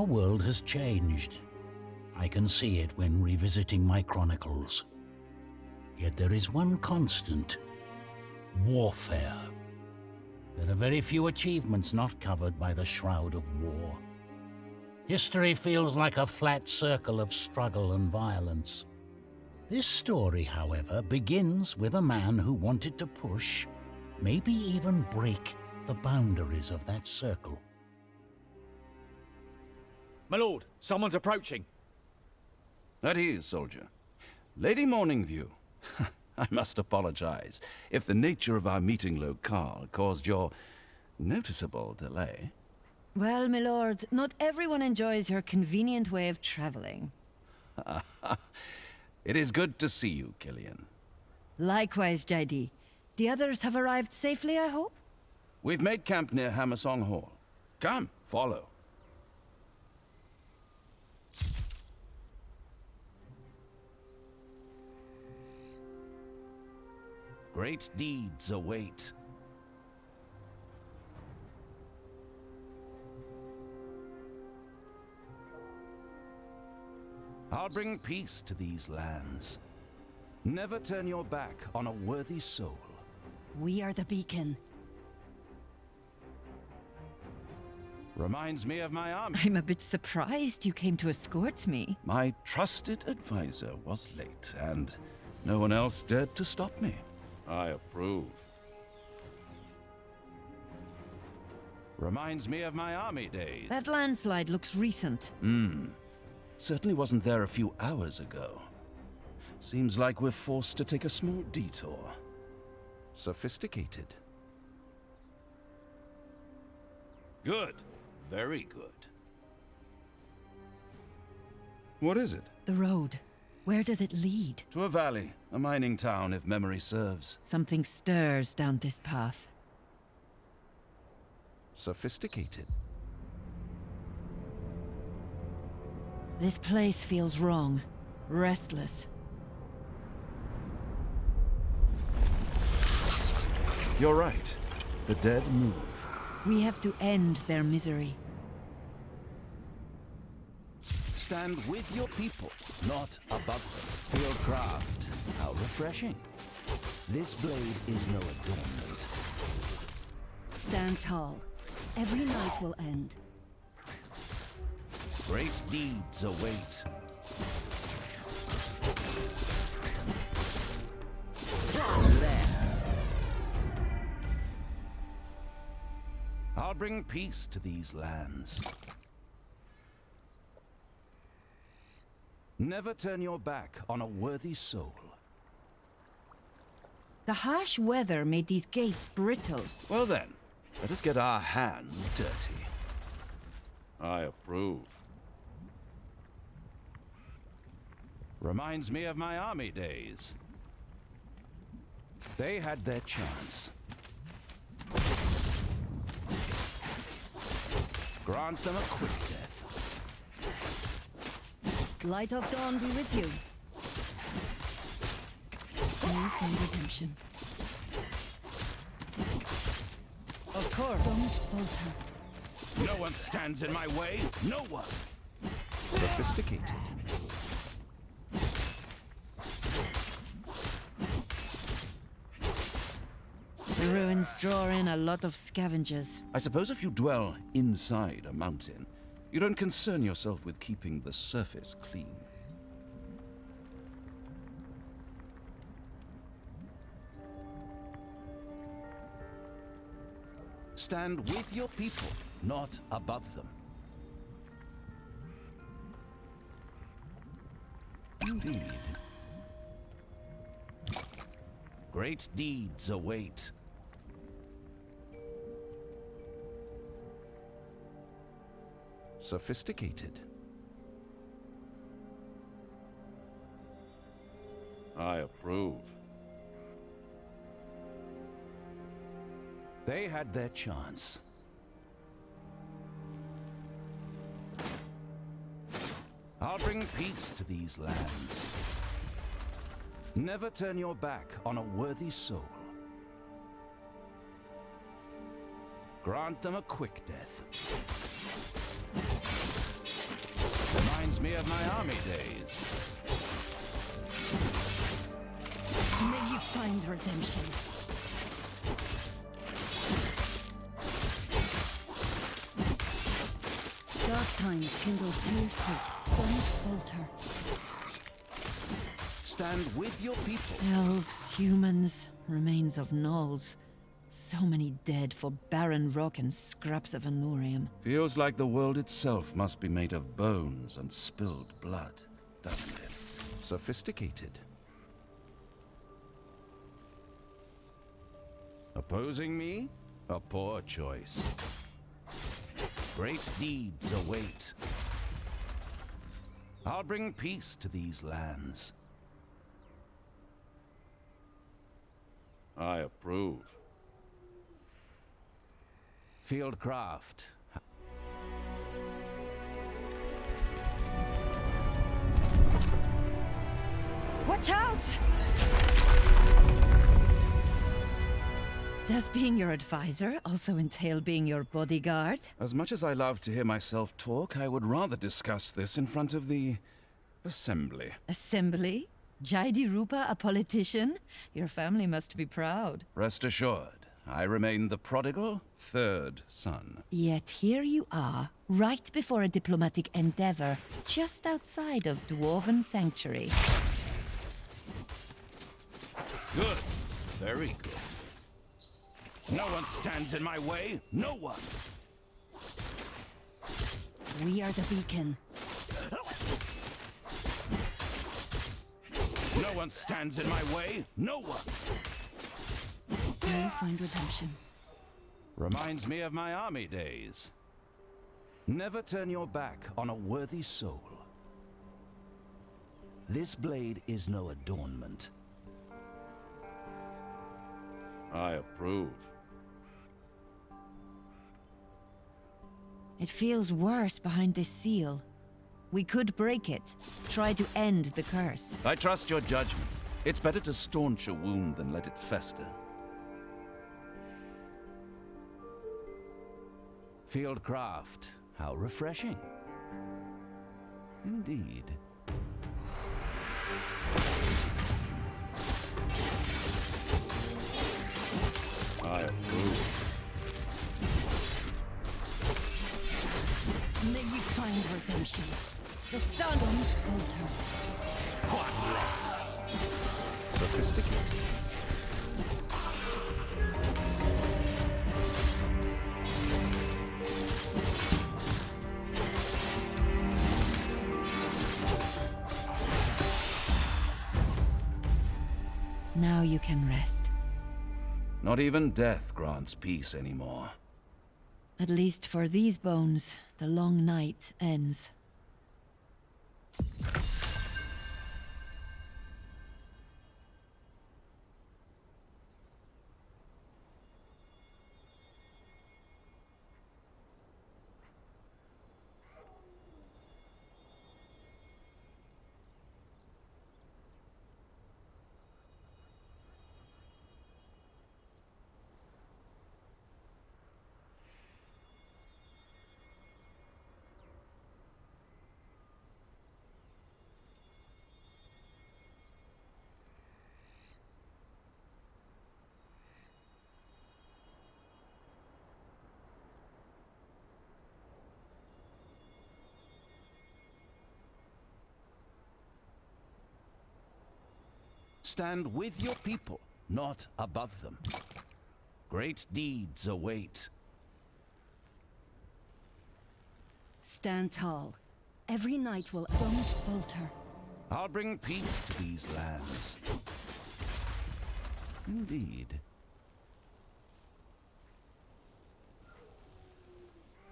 world has changed. I can see it when revisiting my chronicles. Yet there is one constant: warfare. There are very few achievements not covered by the Shroud of War. History feels like a flat circle of struggle and violence. This story, however, begins with a man who wanted to push, maybe even break, the boundaries of that circle. My lord, someone's approaching. At ease, soldier. Lady Morningview, I must apologize if the nature of our meeting locale caused your noticeable delay. Well, my lord, not everyone enjoys your convenient way of traveling. It is good to see you, Killian. Likewise, JD. The others have arrived safely, I hope? We've made camp near Hammersong Hall. Come, follow. Great deeds await. I'll bring peace to these lands. Never turn your back on a worthy soul. We are the beacon. Reminds me of my army. I'm a bit surprised you came to escort me. My trusted advisor was late, and no one else dared to stop me. I approve. Reminds me of my army days. That landslide looks recent. Certainly wasn't there a few hours ago. Seems like we're forced to take a small detour. Sophisticated. Good. Very good. What is it? The road. Where does it lead? To a valley, a mining town, if memory serves. Something stirs down this path. Sophisticated. This place feels wrong. Restless. You're right. The dead move. We have to end their misery. Stand with your people, not above them. Field craft. How refreshing. This blade is no adornment. Stand tall. Every night will end. Great deeds await. Less. I'll bring peace to these lands. Never turn your back on a worthy soul. The harsh weather made these gates brittle. Well then, let us get our hands dirty. I approve. Reminds me of my army days. They had their chance. Grant them a quick death. Light of dawn be with you. Faith and redemption. Of course. Don't falter. No one stands in my way. No one. Sophisticated. The ruins draw in a lot of scavengers. I suppose if you dwell inside a mountain, you don't concern yourself with keeping the surface clean. Stand with your people, not above them. Indeed. Great deeds await. Sophisticated. I approve. They had their chance. I'll bring peace to these lands. Never turn your back on a worthy soul. Grant them a quick death. Reminds me of my army days. May you find redemption. Dark times kindle fierce hope. Don't falter. Stand with your people. Elves, humans, remains of gnolls. So many dead for barren rock and scraps of anurium. Feels like the world itself must be made of bones and spilled blood, doesn't it? Sophisticated. Opposing me? A poor choice. Great deeds await. I'll bring peace to these lands. I approve. Fieldcraft. Watch out! Does being your advisor also entail being your bodyguard? As much as I love to hear myself talk, I would rather discuss this in front of the assembly. Assembly? Jaidi Rupa, a politician? Your family must be proud. Rest assured, I remain the prodigal third son. Yet here you are, right before a diplomatic endeavor, just outside of Dwarven Sanctuary. Good. Very good. No one stands in my way. No one. We are the beacon. No one stands in my way. No one. May you find redemption. Reminds me of my army days. Never turn your back on a worthy soul. This blade is no adornment. I approve. It feels worse behind this seal. We could break it, try to end the curse. I trust your judgment. It's better to staunch a wound than let it fester. Fieldcraft. How refreshing. Indeed. I approve. May you find redemption. The sun won't falter. What less? Sophisticated. Now you can rest. Not even death grants peace anymore. At least for these bones, the long night ends. Stand with your people, not above them. Great deeds await. Stand tall. Every night will don't falter. I'll bring peace to these lands. Indeed.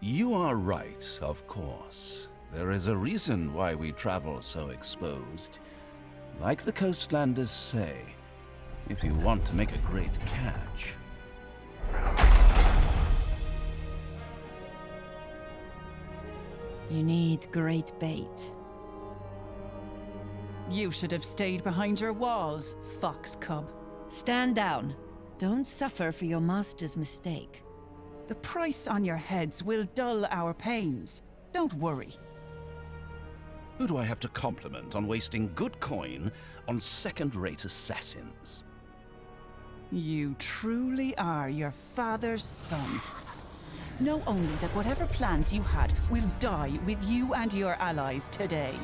You are right, of course. There is a reason why we travel so exposed. Like the coastlanders say, if you want to make a great catch. You need great bait. You should have stayed behind your walls, fox cub. Stand down. Don't suffer for your master's mistake. The price on your heads will dull our pains. Don't worry. Who do I have to compliment on wasting good coin on second-rate assassins? You truly are your father's son. Know only that whatever plans you had will die with you and your allies today.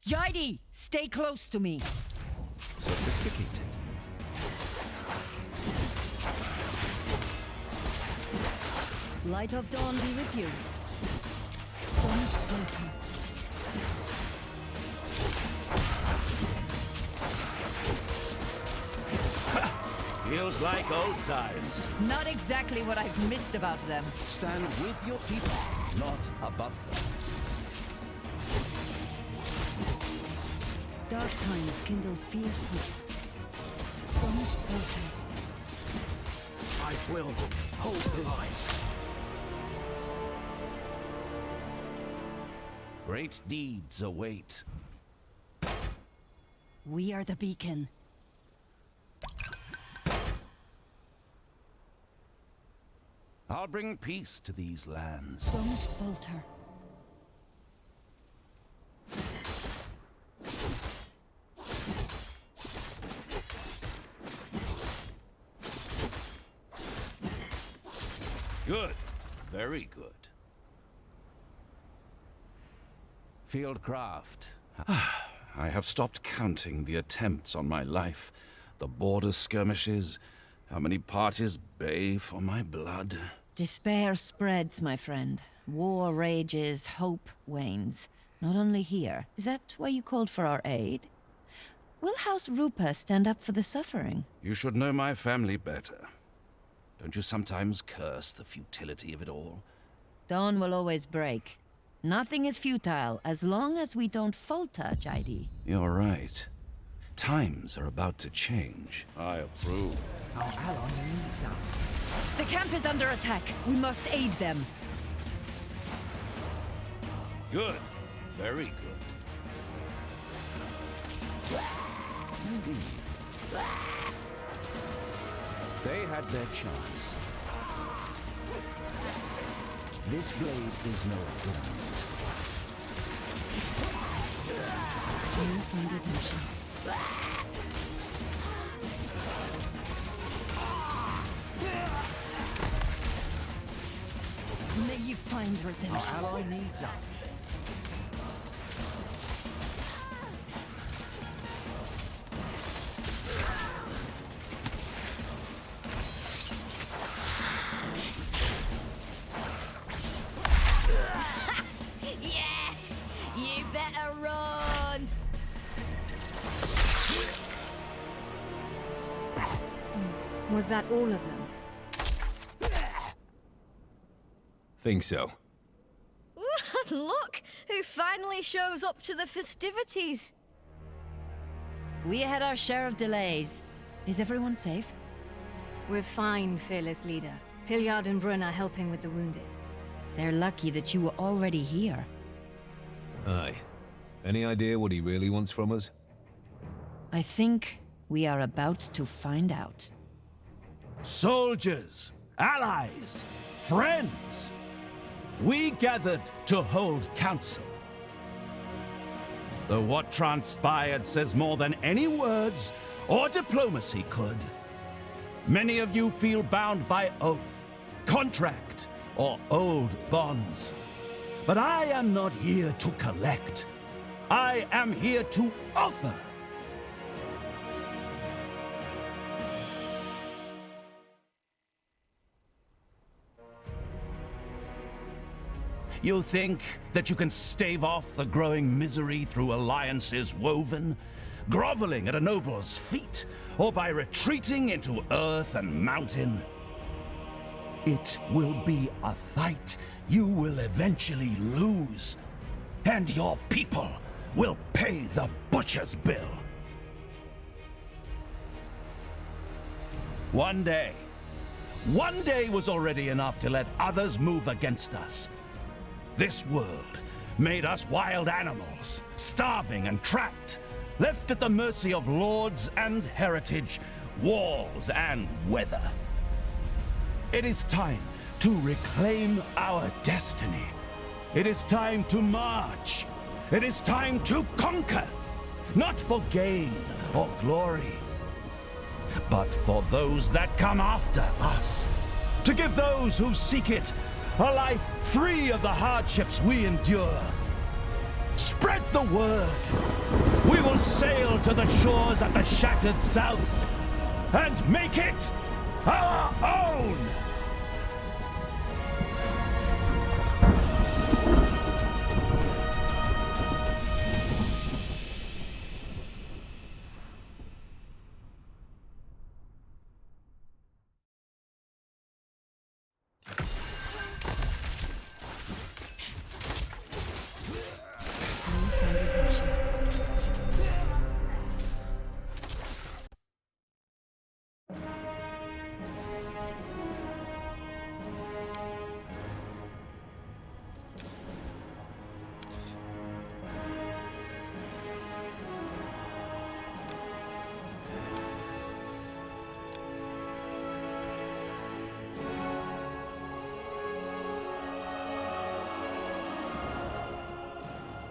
Jaidi, stay close to me. Sophisticated. Light of dawn be with you. Feels like old times. Not exactly what I've missed about them. Stand with your people, not above them. Dark times kindle fierce hope. Don't falter. I will hold the lines. Great deeds await. We are the beacon. I'll bring peace to these lands. Don't falter. Good. Very good. Fieldcraft. I have stopped counting the attempts on my life. The border skirmishes. How many parties bay for my blood. Despair spreads, my friend. War rages, hope wanes. Not only here. Is that why you called for our aid? Will House Rupa stand up for the suffering? You should know my family better. Don't you sometimes curse the futility of it all? Dawn will always break. Nothing is futile as long as we don't falter, Jaidi. You're right. Times are about to change. I approve. Our ally needs us. The camp is under attack. We must aid them. Good. Very good. Indeed. They had their chance. This blade is no adorned. You find redemption. May you find redemption. Our ally needs us. Yeah! You better run! Was that all of them? Think so. Look! Who finally shows up to the festivities? We had our share of delays. Is everyone safe? We're fine, fearless leader. Tilliard and Brun are helping with the wounded. They're lucky that you were already here. Aye. Any idea what he really wants from us? I think we are about to find out. Soldiers, allies, friends, we gathered to hold council. Though what transpired says more than any words or diplomacy could. Many of you feel bound by oath, contract, or old bonds. But I am not here to collect. I am here to offer. You think that you can stave off the growing misery through alliances woven, groveling at a noble's feet, or by retreating into earth and mountain? It will be a fight you will eventually lose, and your people will pay the butcher's bill. One day was already enough to let others move against us. This world made us wild animals, starving and trapped, left at the mercy of lords and heritage, walls and weather. It is time to reclaim our destiny. It is time to march. It is time to conquer. Not for gain or glory, but for those that come after us. To give those who seek it a life free of the hardships we endure. Spread the word. We will sail to the shores of the shattered south and make it our own!